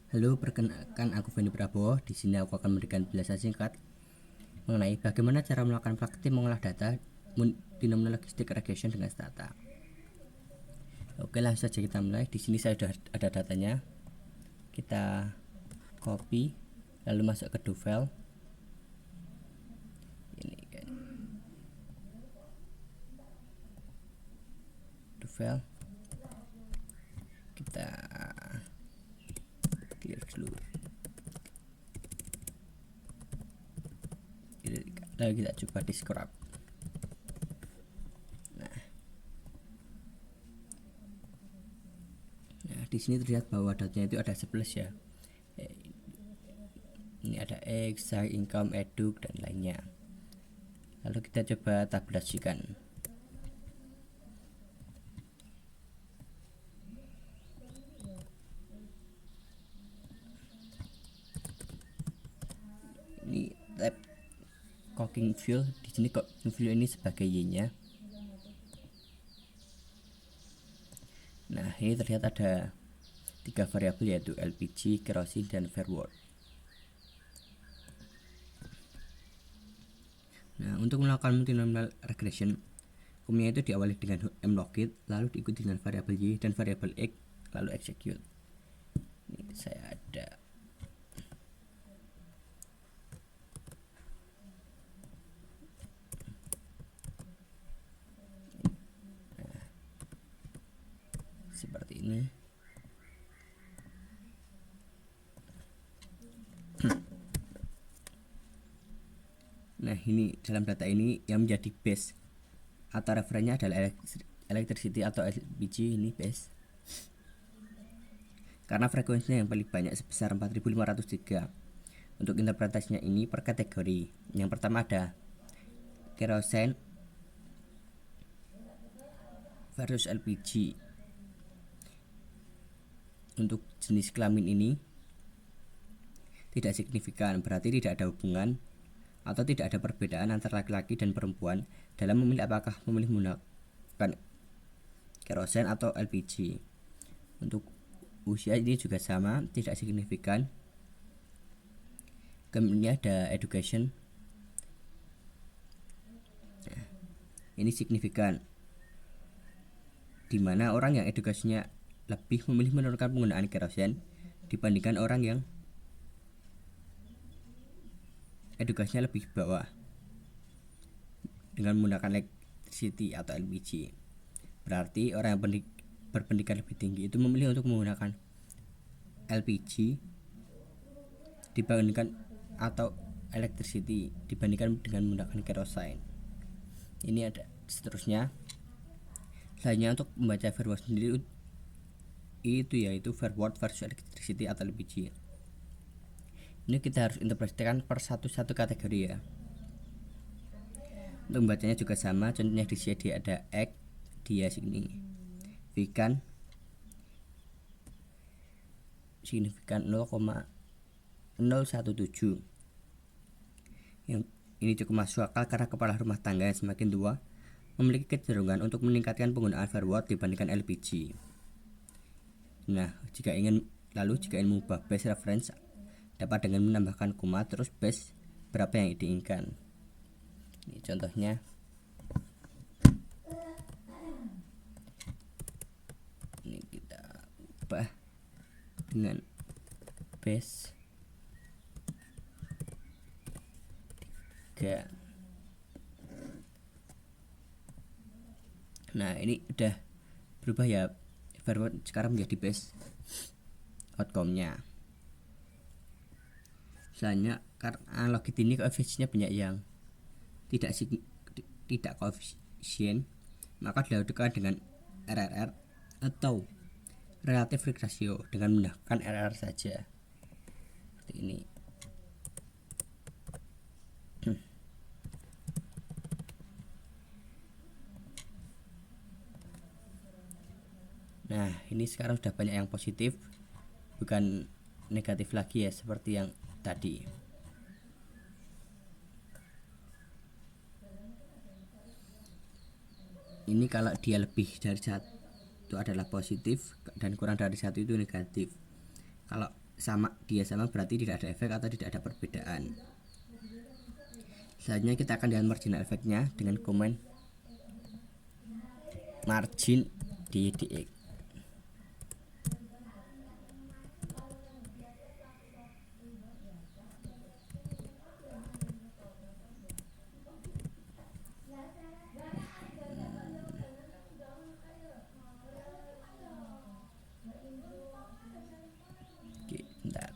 Halo, perkenalkan aku Feni Prabowo. Di sini aku akan memberikan penjelasan singkat mengenai bagaimana cara melakukan praktik mengolah data denominalistic regression dengan stata. Oke, langsung saja kita mulai. Di sini saya sudah ada datanya. Kita copy lalu masuk ke do file. Ini kan. Do file. Kita clear dulu. Lalu kita coba di scrub. Nah, di sini terlihat bahwa datanya itu ada 11 ya. Ini ada X, size, income, eduk, dan lainnya. Lalu kita coba tabulasikan. Ini tab cooking fuel, di sini cooking fuel ini sebagai y-nya. Nah, ini terlihat ada 3 variabel yaitu LPG, kerosin, dan forward. Nah, untuk melakukan multinomial regression, hukumnya itu diawali dengan mlogit, lalu diikuti dengan variabel y dan variabel x, lalu execute. Ini saya ada seperti ini. Nah, ini dalam data ini yang menjadi base atau referennya adalah electricity atau LPG, ini base. Karena frekuensinya yang paling banyak sebesar 4503. Untuk interpretasinya ini per kategori. Yang pertama ada kerosene versus LPG. Untuk jenis kelamin ini tidak signifikan, berarti tidak ada hubungan atau tidak ada perbedaan antara laki-laki dan perempuan dalam memilih apakah memilih menggunakan kerosen atau LPG. Untuk usia ini juga sama, tidak signifikan. Kemudian ada education. Nah, ini signifikan, di mana orang yang edukasinya lebih memilih menurunkan penggunaan kerosen dibandingkan orang yang edukasinya lebih bawah dengan menggunakan electricity atau LPG. Berarti orang yang berpendidikan lebih tinggi itu memilih untuk menggunakan LPG dibandingkan atau electricity dibandingkan dengan menggunakan kerosin. Ini ada seterusnya. Selanjutnya untuk membaca forward sendiri itu yaitu forward versus electricity atau LPG. Ini kita harus interpretasikan per satu kategori ya. Untuk membacanya juga sama, contohnya di sini ada X, dia sini signifikan 0,017. Yang ini cukup masuk akal karena kepala rumah tangga yang semakin tua memiliki kecenderungan untuk meningkatkan penggunaan forward dibandingkan LPG. Nah, jika ingin mengubah base reference dapat dengan menambahkan koma terus base berapa yang diinginkan. Ini contohnya. Ini kita ubah dengan base 3. Nah, ini udah berubah ya, forward sekarang menjadi base outcome-nya. Selanjutnya, karena logit ini koefisiennya banyak yang tidak koefisien, maka dilakukan dengan RRR atau relative risk ratio dengan menggunakan RRR saja. Seperti ini. Nah, ini sekarang sudah banyak yang positif, bukan negatif lagi ya seperti yang tadi. Ini kalau dia lebih dari 1 itu adalah positif dan kurang dari 1 itu negatif. Kalau sama berarti tidak ada efek atau tidak ada perbedaan. Selanjutnya kita akan lihat marginal efeknya dengan komen margin dx. Oke, bentar.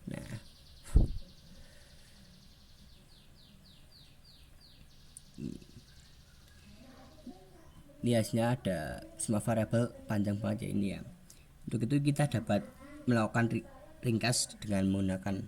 Nah, ini hasilnya ada semua variabel panjang banget ya ini ya. Untuk itu kita dapat melakukan ringkas dengan menggunakan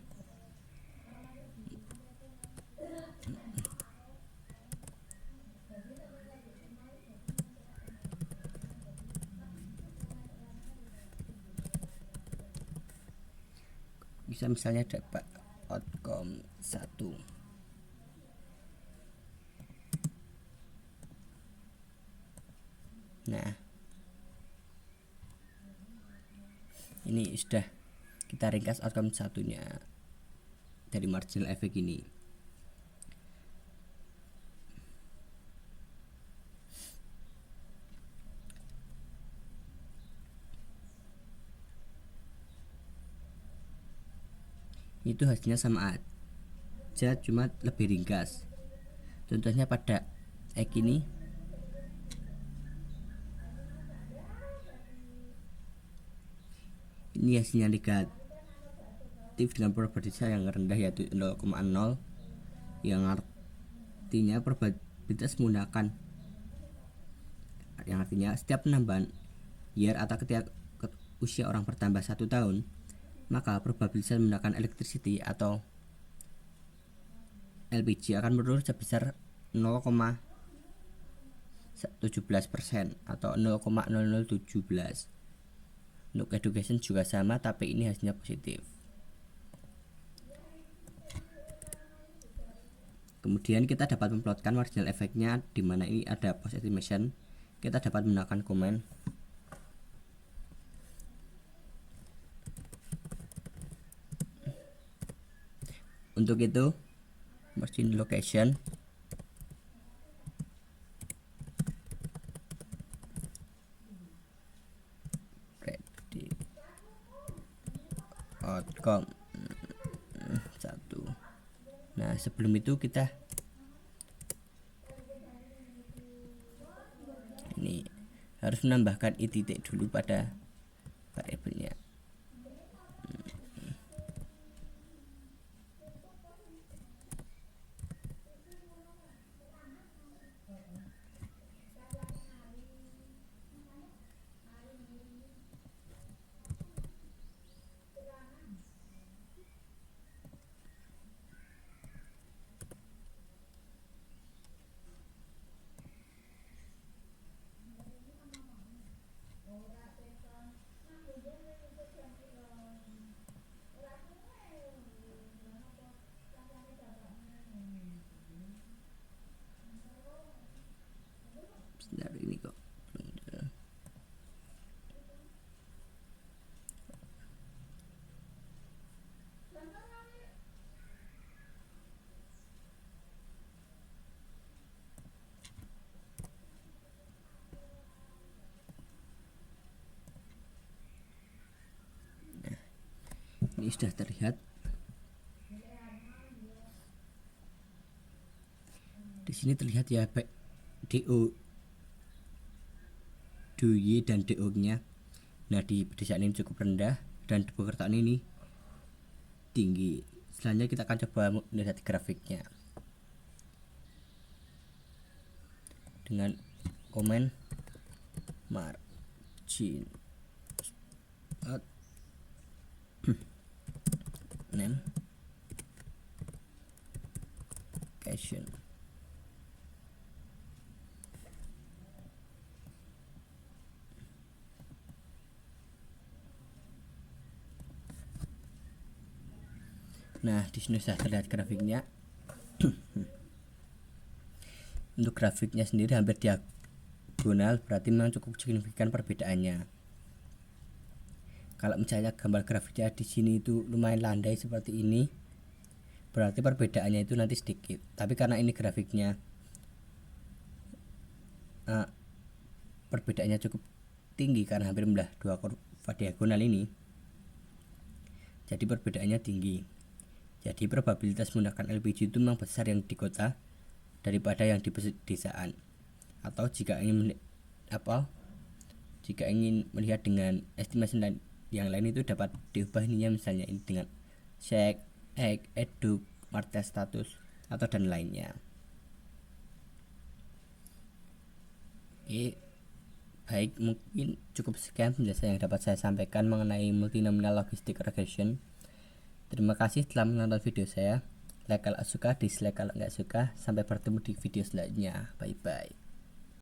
bisa misalnya dapat outcome 1. Nah, ini sudah kita ringkas outcome satunya dari marginal efek ini. Itu hasilnya sama aja, cuma lebih ringkas. Contohnya pada X ini hasilnya negatif dengan probabilitas yang rendah yaitu 0,0, yang artinya probabilitas menggunakan yang artinya setiap penambahan year atau ketika usia orang bertambah 1 tahun, maka probabilitas menggunakan electricity atau LPG akan menurun sebesar 0,17% atau 0,0017. Untuk education juga sama, tapi ini hasilnya positif. Kemudian kita dapat memplotkan marginal efeknya, di mana ini ada post estimation. Kita dapat menggunakan komen untuk itu margin location outcome 1. Nah, sebelum itu kita ini harus menambahkan i titik dulu pada variabelnya. Sebentar, ini kok ini sudah terlihat. Di sini terlihat ya baik DO, DOY dan DO-nya. Nah, di pedesaan ini cukup rendah dan di pekerjaan ini tinggi. Selanjutnya kita akan coba melihat grafiknya dengan komen margin name question. Nah, di sini sudah terlihat grafiknya. Untuk grafiknya sendiri hampir diagonal berarti memang cukup signifikan perbedaannya. Kalau misalnya gambar grafiknya di sini itu lumayan landai seperti ini, berarti perbedaannya itu nanti sedikit. Tapi karena ini grafiknya perbedaannya cukup tinggi karena hampir membelah dua kurva diagonal ini, jadi perbedaannya tinggi. Jadi probabilitas menggunakan LPG itu memang besar yang di kota daripada yang di pedesaan. Atau jika ingin melihat dengan estimasi yang lain itu dapat diubah ininya, misalnya ini dengan SEC, EG, EDUK, Marta status atau dan lainnya. Oke, baik, mungkin cukup sekian penjelasan yang dapat saya sampaikan mengenai multinominal logistic regression. Terima kasih telah menonton video saya. Like kalau suka, dislike kalau nggak suka. Sampai bertemu di video selanjutnya. Bye bye.